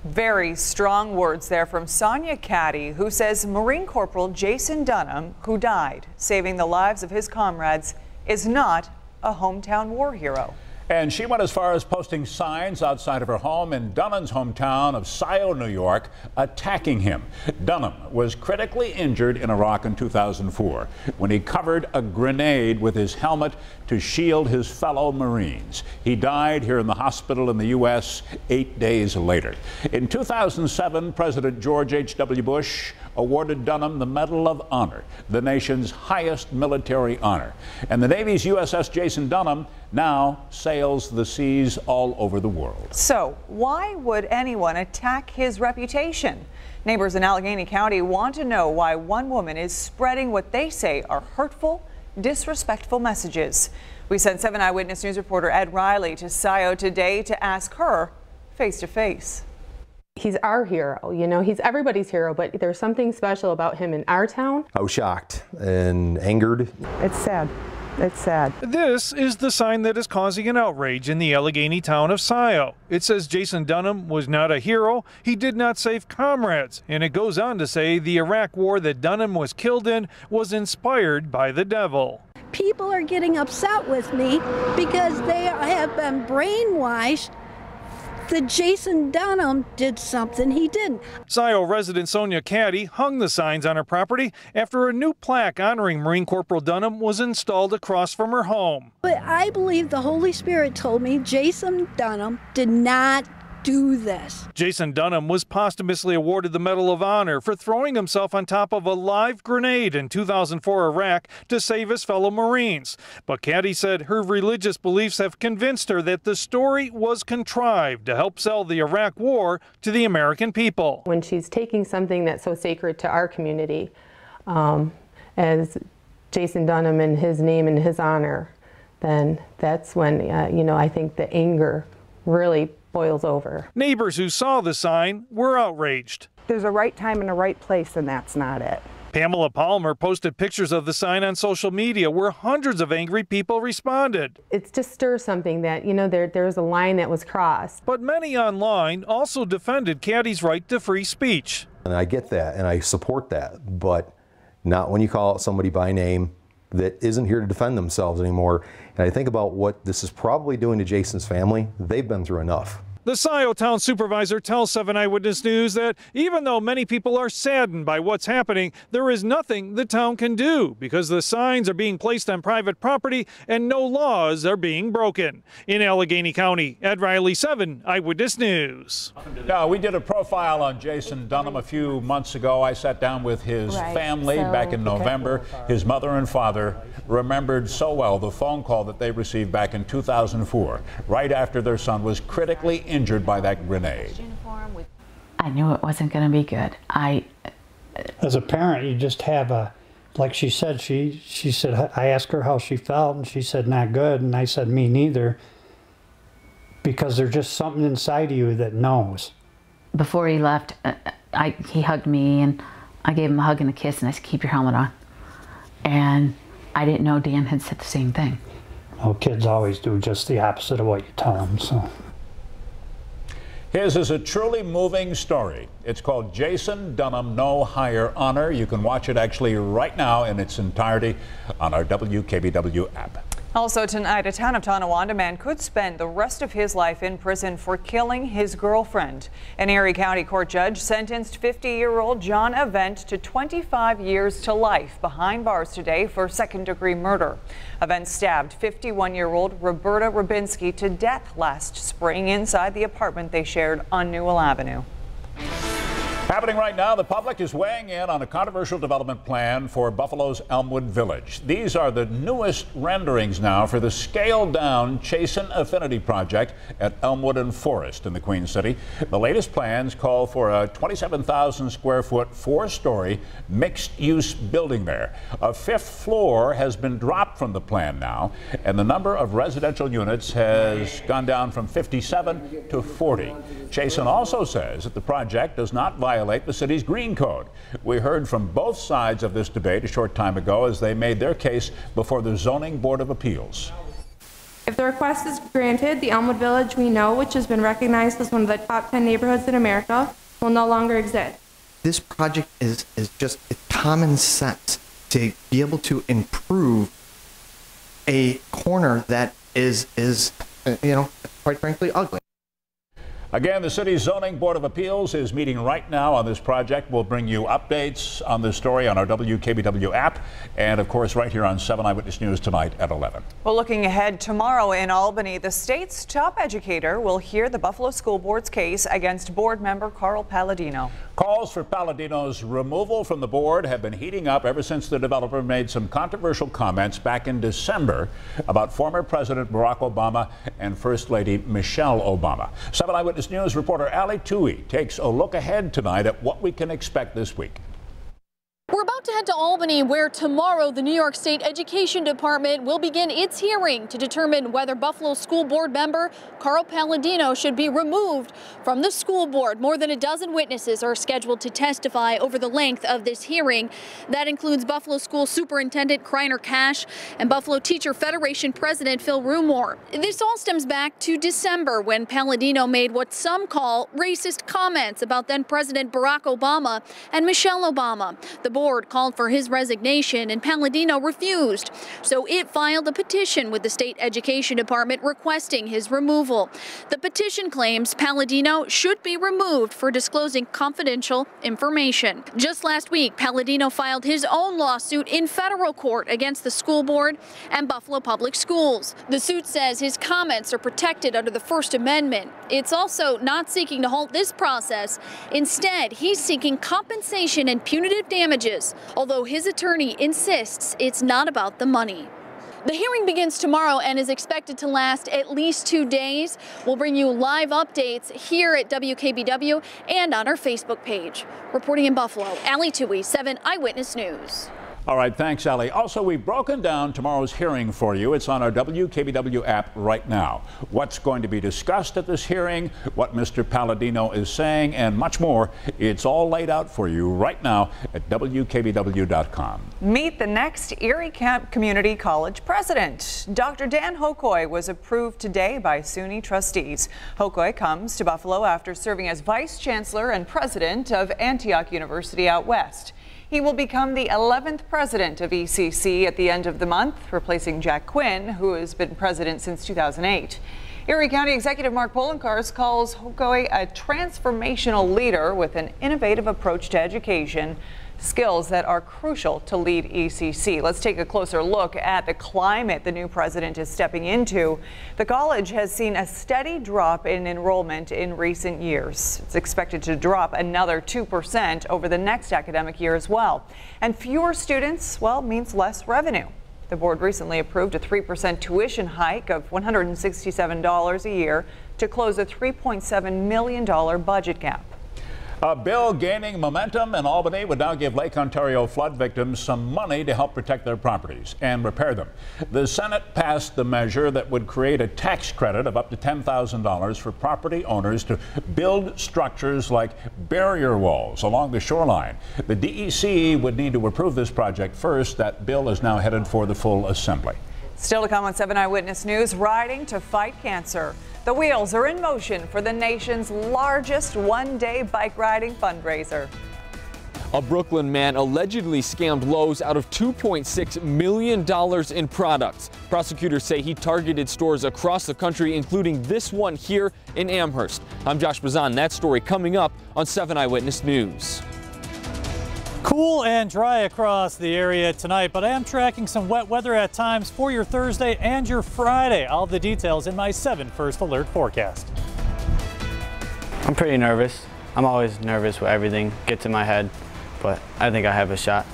Very strong words there from Sonia Caddy, who says Marine Corporal Jason Dunham, who died saving the lives of his comrades, is not a hometown war hero. And she went as far as posting signs outside of her home in Dunham's hometown of Scioto, New York, attacking him. Dunham was critically injured in Iraq in 2004 when he covered a grenade with his helmet to shield his fellow Marines. He died here in the hospital in the U.S. 8 days later. In 2007, President George H.W. Bush awarded Dunham the Medal of Honor, the nation's highest military honor. And the Navy's USS Jason Dunham now sails the seas all over the world. So why would anyone attack his reputation? Neighbors in Allegheny County want to know why one woman is spreading what they say are hurtful, disrespectful messages. We sent 7 Eyewitness News reporter Ed Riley to Scioto today to ask her face to face. He's our hero, you know, he's everybody's hero, but there's something special about him in our town. I was shocked and angered. It's sad. It's sad. This is the sign that is causing an outrage in the Allegheny town of Scioto. It says Jason Dunham was not a hero, he did not save comrades, and it goes on to say the Iraq war that Dunham was killed in was inspired by the devil. People are getting upset with me because they have been brainwashed that Jason Dunham did something he didn't. Scioto resident Sonia Caddy hung the signs on her property after a new plaque honoring Marine Corporal Dunham was installed across from her home. But I believe the Holy Spirit told me Jason Dunham did not do this. Jason Dunham was posthumously awarded the Medal of Honor for throwing himself on top of a live grenade in 2004 Iraq to save his fellow Marines. But Caddy said her religious beliefs have convinced her that the story was contrived to help sell the Iraq war to the American people. When she's taking something that's so sacred to our community, as Jason Dunham and his name and his honor, then that's when, you know, I think the anger really boils over. Neighbors who saw the sign were outraged. There's a right time and a right place, and that's not it. Pamela Palmer posted pictures of the sign on social media where hundreds of angry people responded. It just stirs something that, you know, there's a line that was crossed. But many online also defended Caddy's right to free speech. And I get that, and I support that, but not when you call out somebody by name that isn't here to defend themselves anymore. And I think about what this is probably doing to Jason's family. They've been through enough. The Scioto town supervisor tells 7 Eyewitness News that even though many people are saddened by what's happening, there is nothing the town can do because the signs are being placed on private property and no laws are being broken. In Allegheny County, Ed Riley, 7 Eyewitness News. Now, we did a profile on Jason Dunham a few months ago. I sat down with his family back in November. His mother and father remembered so well the phone call that they received back in 2004, right after their son was critically injured by that grenade. I knew it wasn't going to be good. As a parent, you just have a, like she said, she said, I asked her how she felt, and she said, not good, and I said, me neither, because there's just something inside of you that knows. Before he left, he hugged me, and I gave him a hug and a kiss, and I said, keep your helmet on. And I didn't know Dan had said the same thing. Well, kids always do just the opposite of what you tell them, so. His is a truly moving story. It's called Jason Dunham, No Higher Honor. You can watch it actually right now in its entirety on our WKBW app. Also tonight, a town of Tonawanda man could spend the rest of his life in prison for killing his girlfriend. An Erie County court judge sentenced 50-year-old John Event to 25 years to life behind bars today for second-degree murder. Event stabbed 51-year-old Roberta Rabinski to death last spring inside the apartment they shared on Newell Avenue. Happening right now, the public is weighing in on a controversial development plan for Buffalo's Elmwood Village. These are the newest renderings now for the scaled-down Chasen Affinity project at Elmwood and Forest in the Queen City. The latest plans call for a 27,000 square foot, 4-story mixed-use building there. A 5th floor has been dropped from the plan now, and the number of residential units has gone down from 57 to 40. Chasen also says that the project does not violate the city's green code. We heard from both sides of this debate a short time ago as they made their case before the Zoning Board of Appeals. If the request is granted, the Elmwood Village we know, which has been recognized as one of the top 10 neighborhoods in America, will no longer exist. This project is just common sense to be able to improve a corner that is you know, quite frankly, ugly. Again, the city's Zoning Board of Appeals is meeting right now on this project. We'll bring you updates on this story on our WKBW app and, of course, right here on 7 Eyewitness News tonight at 11. Well, looking ahead tomorrow in Albany, the state's top educator will hear the Buffalo School Board's case against board member Carl Palladino. Calls for Palladino's removal from the board have been heating up ever since the developer made some controversial comments back in December about former President Barack Obama and First Lady Michelle Obama. 7 Eyewitness News reporter Ali Tui takes a look ahead tonight at what we can expect this week. We're about about to head to Albany, where tomorrow the New York State Education Department will begin its hearing to determine whether Buffalo School Board member Carl Palladino should be removed from the school board. More than a dozen witnesses are scheduled to testify over the length of this hearing. That includes Buffalo School Superintendent Kreiner Cash and Buffalo Teacher Federation President Phil Rumore. This all stems back to December, when Palladino made what some call racist comments about then President Barack Obama and Michelle Obama. The board called for his resignation and Palladino refused, so it filed a petition with the state education department requesting his removal. The petition claims Palladino should be removed for disclosing confidential information. Just last week, Palladino filed his own lawsuit in federal court against the school board and Buffalo Public Schools. The suit says his comments are protected under the First Amendment. It's also not seeking to halt this process. Instead, he's seeking compensation and punitive damages, although his attorney insists it's not about the money. The hearing begins tomorrow and is expected to last at least 2 days. We'll bring you live updates here at WKBW and on our Facebook page. Reporting in Buffalo, Allie Tui, 7 Eyewitness News. All right, thanks, Allie. Also, we've broken down tomorrow's hearing for you. It's on our WKBW app right now. What's going to be discussed at this hearing, what Mr. Palladino is saying, and much more. It's all laid out for you right now at WKBW.com. Meet the next Erie Community College president. Dr. Dan Hocoy was approved today by SUNY trustees. Hocoy comes to Buffalo after serving as vice chancellor and president of Antioch University out west. He will become the 11th president of ECC at the end of the month, replacing Jack Quinn, who has been president since 2008. Erie County Executive Mark Poloncarz calls Hocoy a transformational leader with an innovative approach to education, skills that are crucial to lead ECC. Let's take a closer look at the climate the new president is stepping into. The college has seen a steady drop in enrollment in recent years. It's expected to drop another 2% over the next academic year as well. And fewer students, well, means less revenue. The board recently approved a 3% tuition hike of $167 a year to close a $3.7 million budget gap. A bill gaining momentum in Albany would now give Lake Ontario flood victims some money to help protect their properties and repair them. The Senate passed the measure that would create a tax credit of up to $10,000 for property owners to build structures like barrier walls along the shoreline. The DEC would need to approve this project first. That bill is now headed for the full assembly. Still to come on 7 Eyewitness News, riding to fight cancer. The wheels are in motion for the nation's largest one-day bike riding fundraiser. A Brooklyn man allegedly scammed Lowe's out of $2.6 million in products. Prosecutors say he targeted stores across the country, including this one here in Amherst. I'm Josh Bazan. That story coming up on 7 Eyewitness News. Cool and dry across the area tonight, but I am tracking some wet weather at times for your Thursday and your Friday. All the details in my 7 First Alert forecast. I'm pretty nervous. I'm always nervous with everything gets in my head, but I think I have a shot.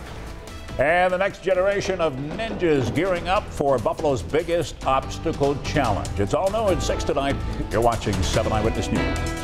And the next generation of ninjas gearing up for Buffalo's biggest obstacle challenge. It's all new at 6 tonight. You're watching 7 Eyewitness News.